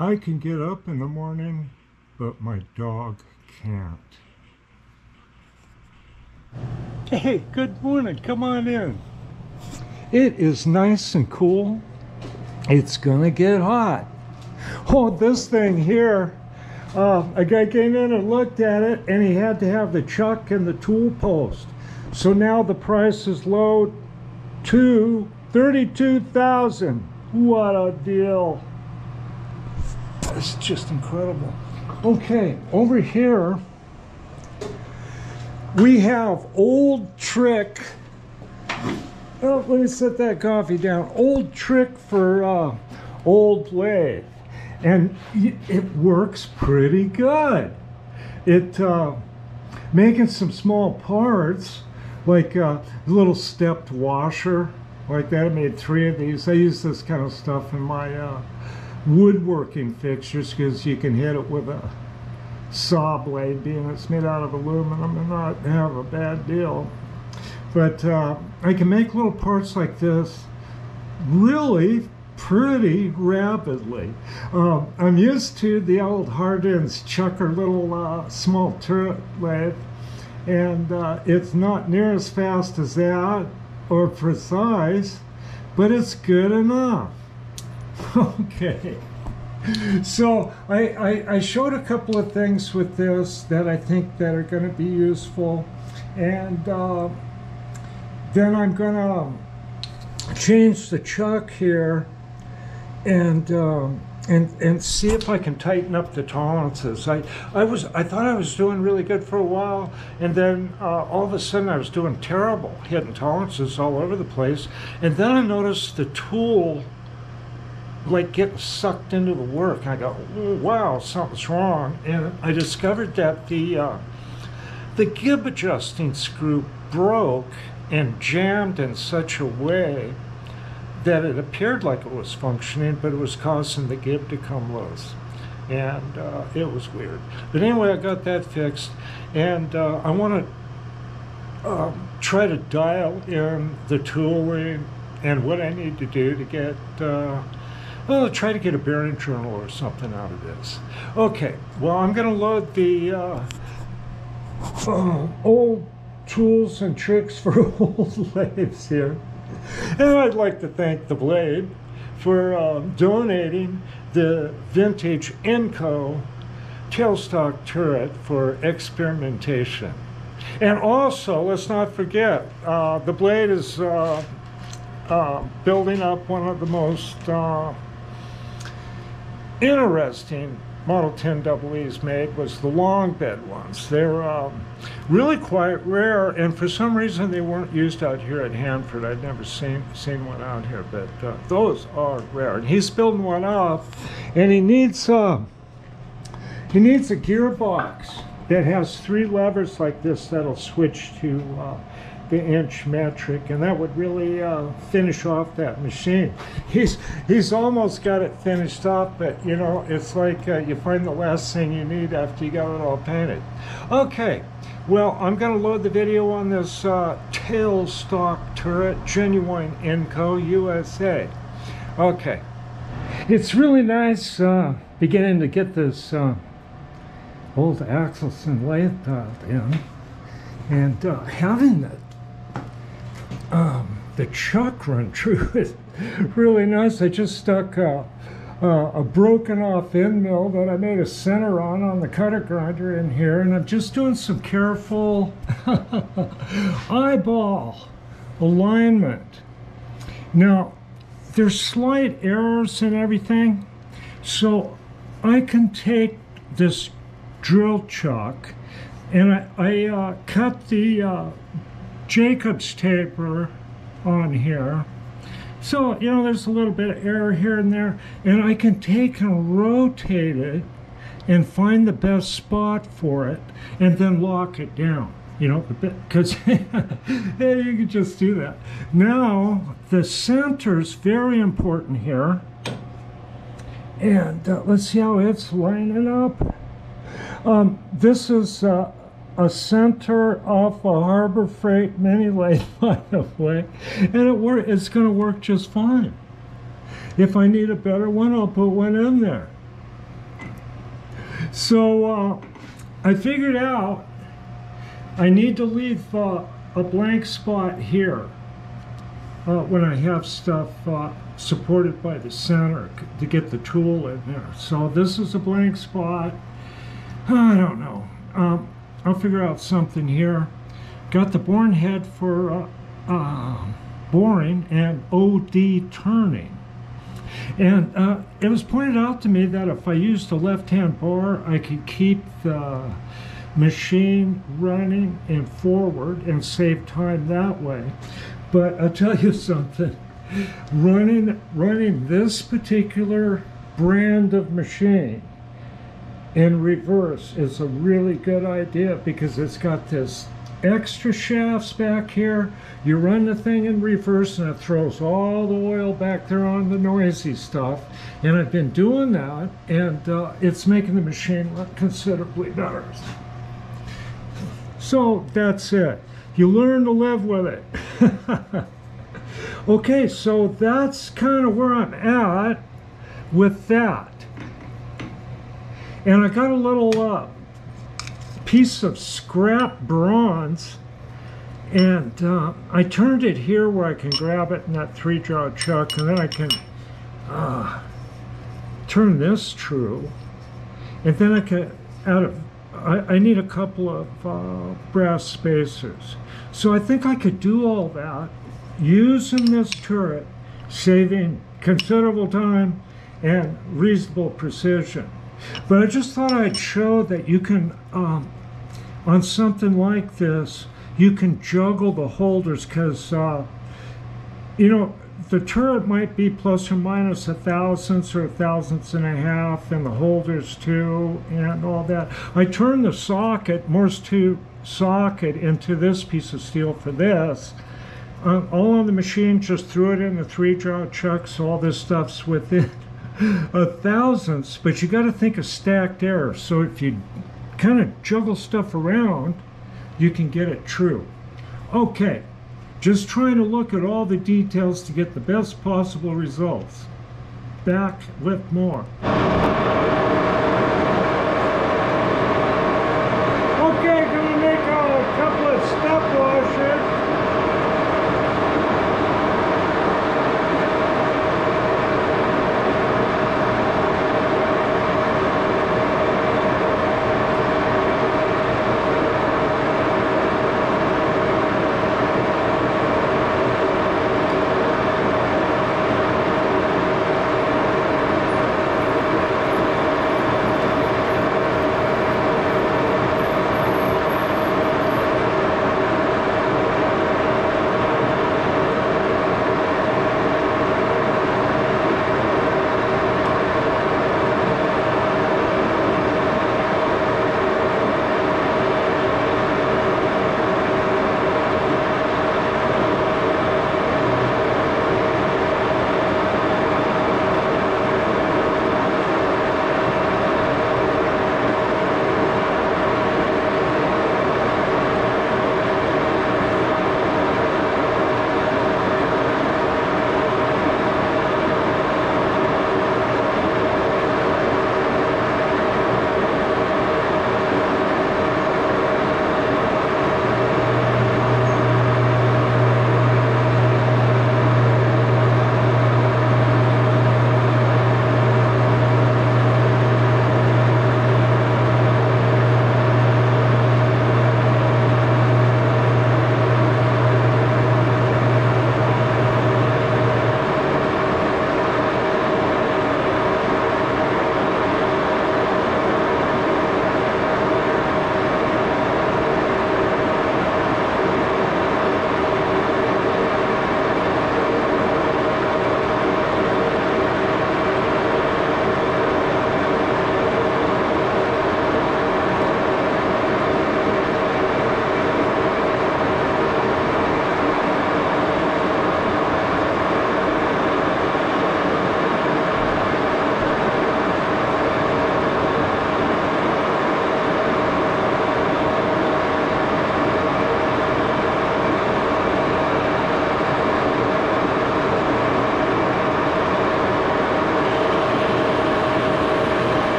I can get up in the morning, but my dog can't. Hey, good morning. Come on in. It is nice and cool. It's gonna get hot. Oh, this thing here, a guy came in and looked at it, and he had to have the chuck and the tool post. So now the price is low to $32,000. What a deal. It's just incredible. Okay, over here we have old trick. Oh, let me set that coffee down. Old trick for old lathe, and it works pretty good. It making some small parts, like a little stepped washer like that. I made 3 of these. I use this kind of stuff in my woodworking fixtures because you can hit it with a saw blade, being it's made out of aluminum, and not have a bad deal. But I can make little parts like this really pretty rapidly. I'm used to the old Hardin's chucker little small turret lathe, and it's not near as fast as that or precise, but it's good enough. Okay, so I showed a couple of things with this that I think that are going to be useful, and then I'm going to change the chuck here and see if I can tighten up the tolerances. I thought I was doing really good for a while, and then all of a sudden I was doing terrible, hitting tolerances all over the place, and then I noticed the tool like getting sucked into the work. I go, oh, wow, something's wrong. And I discovered that the gib adjusting screw broke and jammed in such a way that it appeared like it was functioning, but it was causing the gib to come loose, and it was weird. But anyway, I got that fixed, and I want to try to dial in the tooling and what I need to do to get well, try to get a bearing journal or something out of this. Okay, well, I'm going to load the old tools and tricks for old lathes here. And I'd like to thank the Blade for donating the vintage Enco tailstock turret for experimentation. And also, let's not forget, the Blade is building up one of the most interesting Model 10 EEs made, was the long bed ones. They're really quite rare, and for some reason they weren't used out here at Hanford. I'd never seen one out here, but those are rare. And he's building one up, and he needs a gearbox that has 3 levers like this that'll switch to the inch metric, and that would really finish off that machine. He's almost got it finished off, but you know, it's like you find the last thing you need after you got it all painted. Okay, well, I'm going to load the video on this tailstock turret, genuine Enco USA. Okay, it's really nice beginning to get this old Axelson lathe dialed in, and having the chuck run through is really nice. I just stuck a broken off end mill that I made a center on the cutter grinder in here, and I'm just doing some careful eyeball alignment. Now, there's slight errors in everything, so I can take this drill chuck and I cut the Jacob's taper on here. So, you know, there's a little bit of error here and there, and I can take and rotate it and find the best spot for it and then lock it down, you know, because yeah, you can just do that. Now, the center's very important here, and let's see how it's lining up. This is a center off a Harbor Freight mini lathe, by the way, and it's going to work just fine. If I need a better one, I'll put one in there. So I figured out I need to leave a blank spot here when I have stuff supported by the center to get the tool in there. So this is a blank spot. I don't know. I'll figure out something here. Got the born head for boring and OD turning. And it was pointed out to me that if I used the left-hand bar, I could keep the machine running and forward and save time that way. But I'll tell you something, running this particular brand of machine in reverse is a really good idea because it's got this extra shafts back here. You run the thing in reverse and it throws all the oil back there on the noisy stuff. And I've been doing that, and it's making the machine run considerably better. So that's it. You learn to live with it. Okay, so that's kind of where I'm at with that. And I got a little piece of scrap bronze, and I turned it here where I can grab it in that 3-jaw chuck, and then I can turn this true, and then I can I need a couple of brass spacers. So I think I could do all that using this turret, saving considerable time and reasonable precision. But I just thought I'd show that you can, on something like this, you can juggle the holders, because, you know, the turret might be plus or minus 1/1000 or 1/1000 and the holders too, and all that. I turned the socket, Morse 2 socket, into this piece of steel for this. All on the machine, just threw it in the 3-jaw chuck, so all this stuff's within 1/1000, but you got to think of stacked error. So if you kind of juggle stuff around, you can get it true. Okay, just trying to look at all the details to get the best possible results. Back with more. Okay, gonna make a couple of step washers.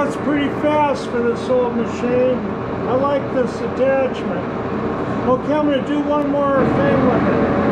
That's pretty fast for this old machine. I like this attachment. Okay, I'm going to do one more thing with it.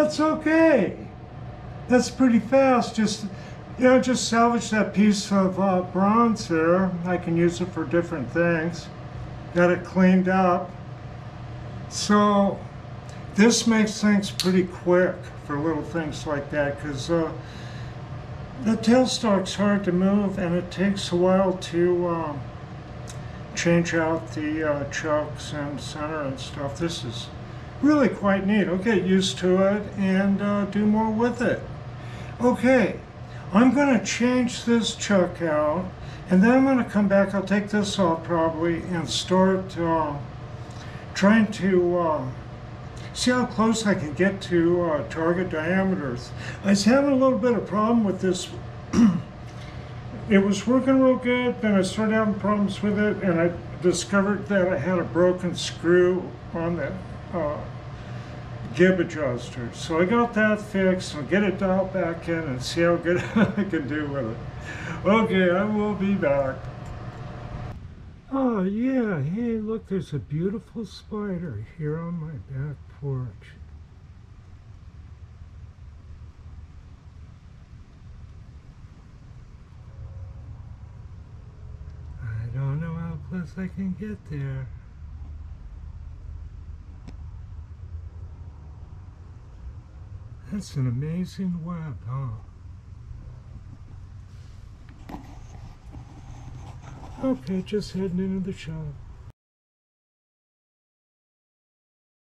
that's okay. That's pretty fast. Just, you know, just salvage that piece of bronze there. I can use it for different things. Got it cleaned up. So this makes things pretty quick for little things like that, because The tailstock's hard to move, and it takes a while to change out the chokes and center and stuff. This is really quite neat. I'll get used to it and do more with it. Okay, I'm going to change this chuck out, and then I'm going to come back. I'll take this off probably and start trying to see how close I can get to target diameters. I was having a little bit of problem with this. It was working real good, then I started having problems with it, and I discovered that I had a broken screw on the gib adjuster. So I got that fixed. I'll get it dialed back in and see how good I can do with it. Okay, I will be back. Oh yeah, hey look, there's a beautiful spider here on my back porch. I don't know how close I can get there. That's an amazing web, huh? Okay, just heading into the shop.